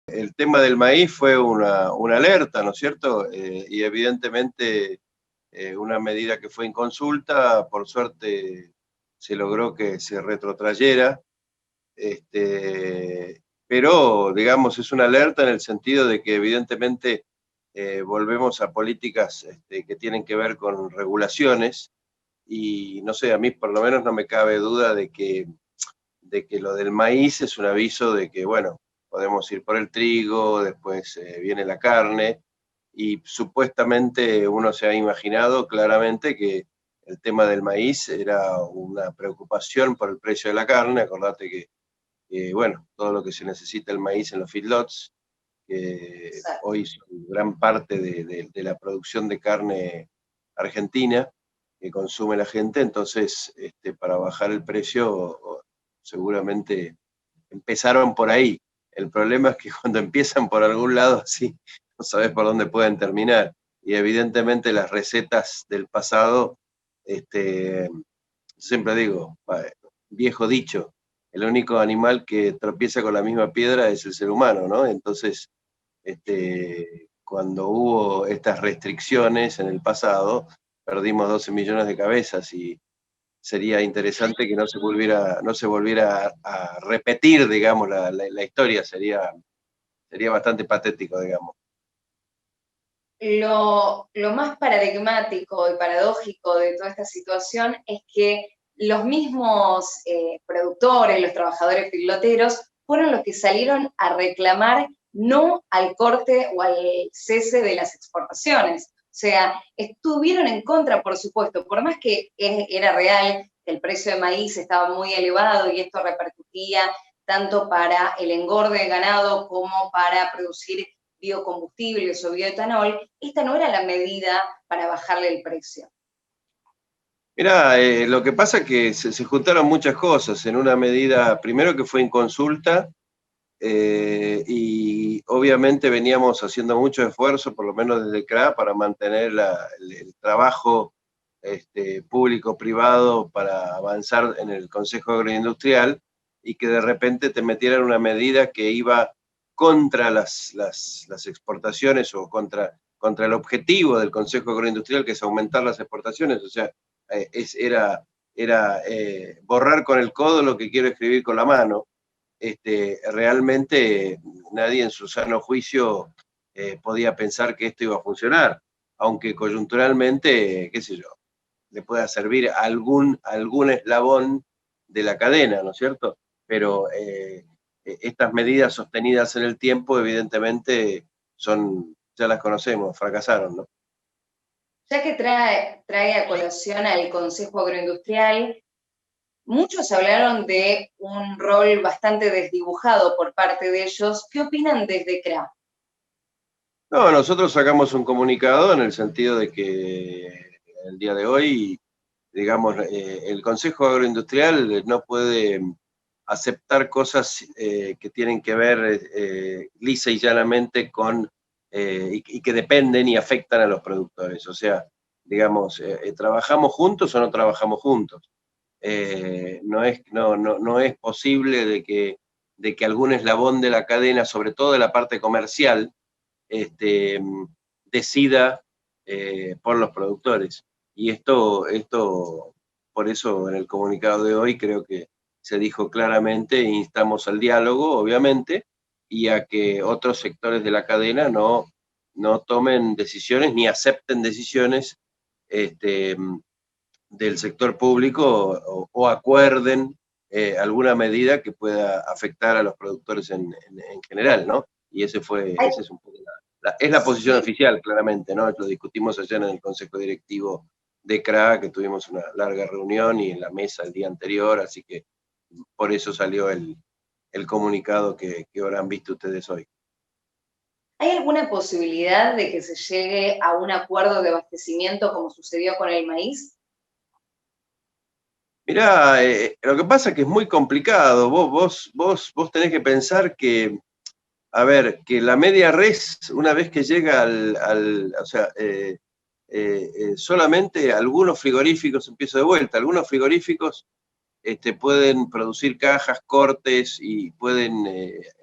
El tema del maíz fue una alerta, ¿no es cierto? Y evidentemente una medida que fue en consulta, por suerte se logró que se retrotrayera, pero digamos es una alerta en el sentido de que evidentemente volvemos a políticas que tienen que ver con regulaciones y no sé, a mí por lo menos no me cabe duda de que lo del maíz es un aviso de que, bueno, podemos ir por el trigo, después viene la carne, y supuestamente uno se ha imaginado claramente que el tema del maíz era una preocupación por el precio de la carne. Acordate que bueno, todo lo que se necesita el maíz en los feedlots, que Exacto. hoy son gran parte de la producción de carne argentina que consume la gente, entonces para bajar el precio seguramente empezaron por ahí. El problema es que cuando empiezan por algún lado así, no sabes por dónde pueden terminar. Y evidentemente las recetas del pasado, siempre digo, viejo dicho, el único animal que tropieza con la misma piedra es el ser humano, ¿no? Entonces, cuando hubo estas restricciones en el pasado, perdimos 12 millones de cabezas y sería interesante que no se volviera a repetir, digamos, la historia, sería bastante patético, digamos. Lo más paradigmático y paradójico de toda esta situación es que los mismos productores, los trabajadores filoteros, fueron los que salieron a reclamar no al corte o al cese de las exportaciones. O sea, estuvieron en contra, por supuesto, por más que era real que el precio de maíz estaba muy elevado y esto repercutía tanto para el engorde de ganado como para producir biocombustibles o bioetanol, esta no era la medida para bajarle el precio. Mirá, lo que pasa es que se juntaron muchas cosas en una medida, primero que fue en consulta, y obviamente veníamos haciendo mucho esfuerzo, por lo menos desde CRA, para mantener el trabajo público-privado para avanzar en el Consejo Agroindustrial, y que de repente te metieran una medida que iba contra las exportaciones o contra el objetivo del Consejo Agroindustrial, que es aumentar las exportaciones. O sea, era borrar con el codo lo que quiero escribir con la mano. Realmente nadie en su sano juicio podía pensar que esto iba a funcionar, aunque coyunturalmente, qué sé yo, le pueda servir algún eslabón de la cadena, ¿no es cierto? Pero estas medidas sostenidas en el tiempo, evidentemente, ya las conocemos, fracasaron, ¿no? Ya que trae a colación al Consejo Agroindustrial, muchos hablaron de un rol bastante desdibujado por parte de ellos. ¿Qué opinan desde CRA? No, nosotros sacamos un comunicado en el sentido de que el día de hoy, digamos, el Consejo Agroindustrial no puede aceptar cosas que tienen que ver lisa y llanamente y que dependen y afectan a los productores. O sea, digamos, ¿trabajamos juntos o no trabajamos juntos? No es posible de que algún eslabón de la cadena, sobre todo de la parte comercial, este, decida por los productores. Y por eso en el comunicado de hoy creo que se dijo claramente, instamos al diálogo, obviamente, y a que otros sectores de la cadena no tomen decisiones ni acepten decisiones este, del sector público o acuerden alguna medida que pueda afectar a los productores en general, ¿no? Y ese Hay, es un poco es la posición sí, oficial, claramente, ¿no? Lo discutimos ayer en el Consejo Directivo de CRA, que tuvimos una larga reunión y en la mesa el día anterior, así que por eso salió el comunicado que habrán visto ustedes hoy. ¿hay alguna posibilidad de que se llegue a un acuerdo de abastecimiento como sucedió con el maíz? Mirá, lo que pasa es que es muy complicado. Vos tenés que pensar que, a ver, que la media res, una vez que llega o sea, solamente algunos frigoríficos, empiezo de vuelta, algunos frigoríficos pueden producir cajas, cortes y pueden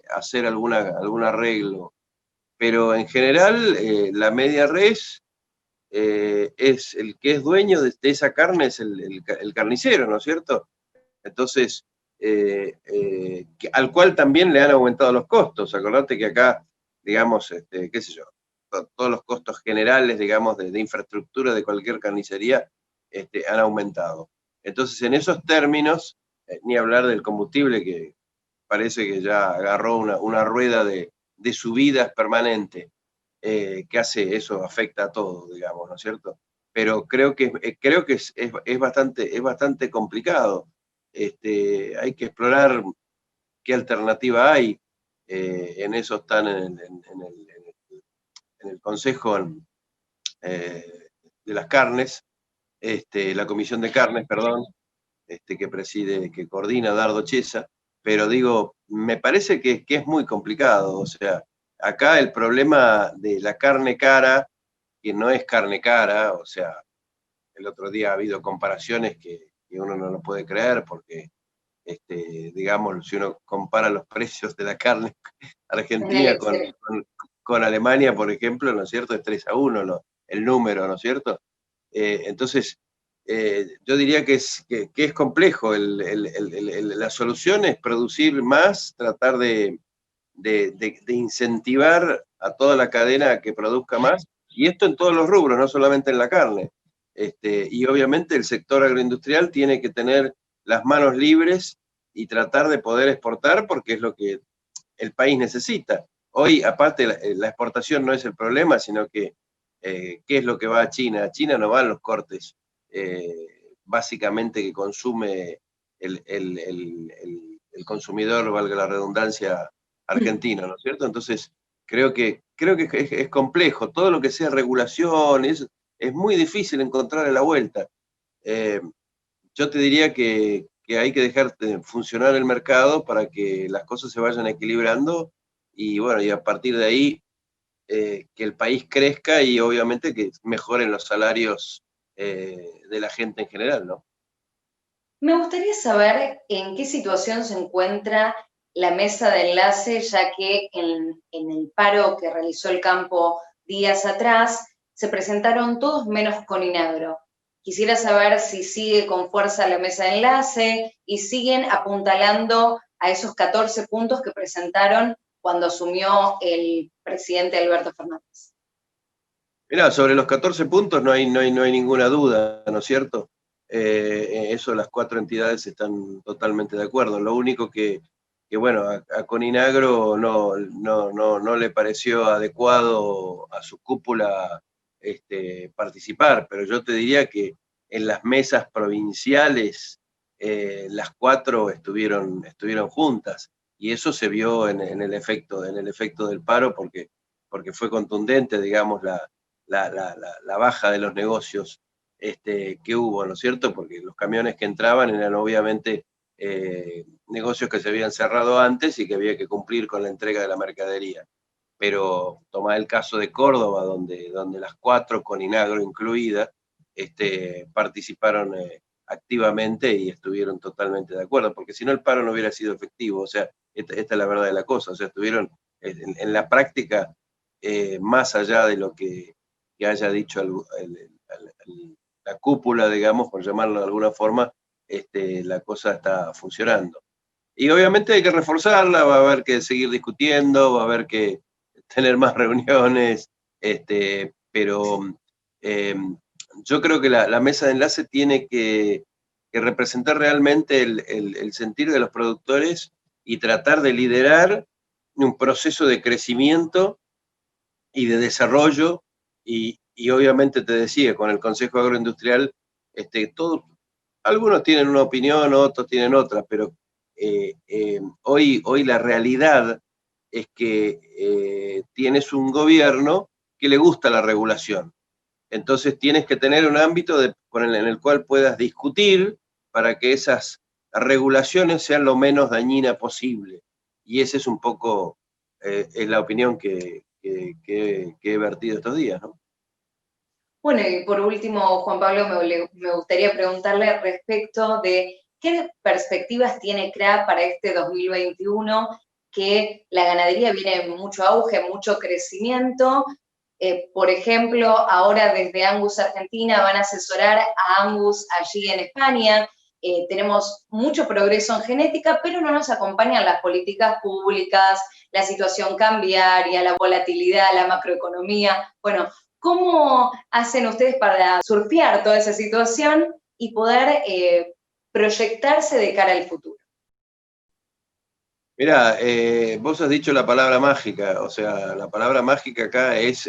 hacer algún arreglo. Pero en general, la media res es el que es dueño de esa carne, es el carnicero, ¿no es cierto? Entonces, al cual también le han aumentado los costos. Acordate que acá, digamos, qué sé yo, todos los costos generales, digamos, de infraestructura de cualquier carnicería han aumentado. Entonces, en esos términos, ni hablar del combustible, que parece que ya agarró una rueda de subidas permanente, que hace eso, afecta a todo, digamos, ¿no es cierto? Pero creo que es bastante complicado. Hay que explorar qué alternativa hay. En eso están en el Consejo de las Carnes, la Comisión de Carnes, perdón, que coordina Dardo Chiesa, pero digo, me parece que es muy complicado. O sea, acá el problema de la carne cara, que no es carne cara, o sea, el otro día ha habido comparaciones que uno no lo puede creer, porque digamos, si uno compara los precios de la carne argentina con Alemania, por ejemplo, ¿no es cierto? Es 3-1 el número, ¿no es cierto? Entonces, yo diría que es complejo. La solución es producir más, tratar de incentivar a toda la cadena a que produzca más, y esto en todos los rubros, no solamente en la carne. Y obviamente el sector agroindustrial tiene que tener las manos libres y tratar de poder exportar, porque es lo que el país necesita. Hoy, aparte, la exportación no es el problema, sino que ¿qué es lo que va a China? A China no van los cortes, básicamente, que consume el consumidor, valga la redundancia, argentino, ¿no es cierto? Entonces, creo que es complejo. Todo lo que sea regulación es muy difícil encontrarle la vuelta. Yo te diría que hay que dejar de funcionar el mercado para que las cosas se vayan equilibrando, y bueno, y a partir de ahí que el país crezca y obviamente que mejoren los salarios de la gente en general, ¿no? Me gustaría saber en qué situación se encuentra la mesa de enlace, ya que en el paro que realizó el campo días atrás se presentaron todos menos Coninagro. Quisiera saber si sigue con fuerza la mesa de enlace y siguen apuntalando a esos 14 puntos que presentaron cuando asumió el presidente Alberto Fernández. Mirá, sobre los 14 puntos no hay ninguna duda, ¿no es cierto? Eso las 4 entidades están totalmente de acuerdo. Lo único bueno, a Coninagro no le pareció adecuado a su cúpula participar, pero yo te diría que en las mesas provinciales las 4 estuvieron juntas, y eso se vio en el efecto del paro, porque fue contundente, digamos, la baja de los negocios que hubo, ¿no es cierto? Porque los camiones que entraban eran obviamente negocios que se habían cerrado antes y que había que cumplir con la entrega de la mercadería. Pero toma el caso de Córdoba, donde las 4, con Inagro incluida, participaron activamente y estuvieron totalmente de acuerdo, porque si no el paro no hubiera sido efectivo. O sea, esta es la verdad de la cosa. O sea, estuvieron en la práctica, más allá de lo que haya dicho la cúpula, digamos, por llamarlo de alguna forma, la cosa está funcionando. Y obviamente hay que reforzarla, va a haber que seguir discutiendo, va a haber que tener más reuniones, pero yo creo que la mesa de enlace tiene que representar realmente el sentir de los productores y tratar de liderar un proceso de crecimiento y de desarrollo, y obviamente te decía, con el Consejo Agroindustrial, algunos tienen una opinión, otros tienen otra, pero hoy la realidad es que tienes un gobierno que le gusta la regulación. Entonces tienes que tener un ámbito en el cual puedas discutir para que esas regulaciones sean lo menos dañinas posible. Y esa es un poco es la opinión que he vertido estos días, ¿no? Bueno, y por último, Juan Pablo, me gustaría preguntarle respecto de ¿qué perspectivas tiene CRA para este 2021? Que la ganadería viene en mucho auge, mucho crecimiento. Por ejemplo, ahora desde Angus Argentina van a asesorar a Angus allí en España. Tenemos mucho progreso en genética, pero no nos acompañan las políticas públicas, la situación cambiaria, la volatilidad, la macroeconomía. Bueno, ¿cómo hacen ustedes para surfear toda esa situación y poder proyectarse de cara al futuro? Mirá, vos has dicho la palabra mágica, o sea, la palabra mágica acá es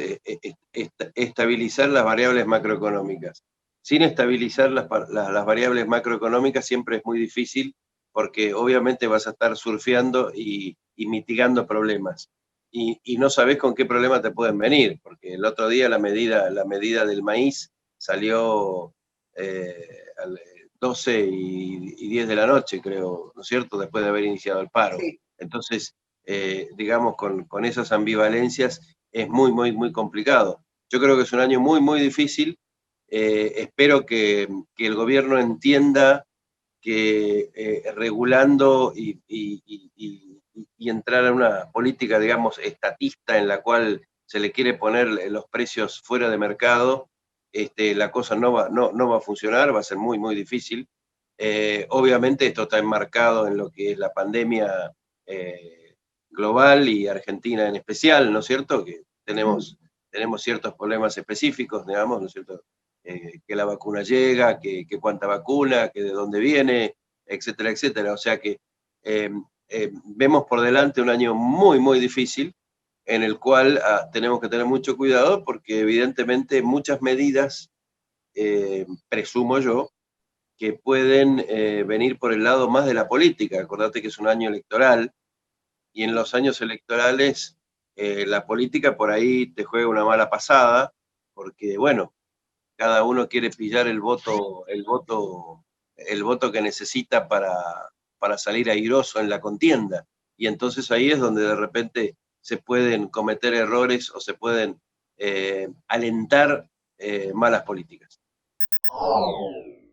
estabilizar las variables macroeconómicas. Sin estabilizar las variables macroeconómicas siempre es muy difícil, porque obviamente vas a estar surfeando y mitigando problemas. Y no sabés con qué problema te pueden venir, porque el otro día la medida del maíz salió al 12 y 10 de la noche, creo, ¿no es cierto?, después de haber iniciado el paro. Sí. Entonces, digamos, con esas ambivalencias es muy, muy, muy complicado. Yo creo que es un año muy, muy difícil. Espero que el gobierno entienda que regulando y entrar a una política, digamos, estatista en la cual se le quiere poner los precios fuera de mercado, la cosa no va a funcionar, va a ser muy, muy difícil. Obviamente esto está enmarcado en lo que es la pandemia global y Argentina en especial, ¿no es cierto? Que tenemos ciertos problemas específicos, digamos, ¿no es cierto? Que la vacuna llega, que cuánta vacuna, que de dónde viene, etcétera, etcétera. O sea que vemos por delante un año muy, muy difícil, en el cual tenemos que tener mucho cuidado porque evidentemente muchas medidas, presumo yo, que pueden venir por el lado más de la política. Acordate que es un año electoral y en los años electorales la política por ahí te juega una mala pasada porque, bueno, cada uno quiere pillar el voto que necesita para salir airoso en la contienda. Y entonces ahí es donde de repente se pueden cometer errores o se pueden alentar malas políticas.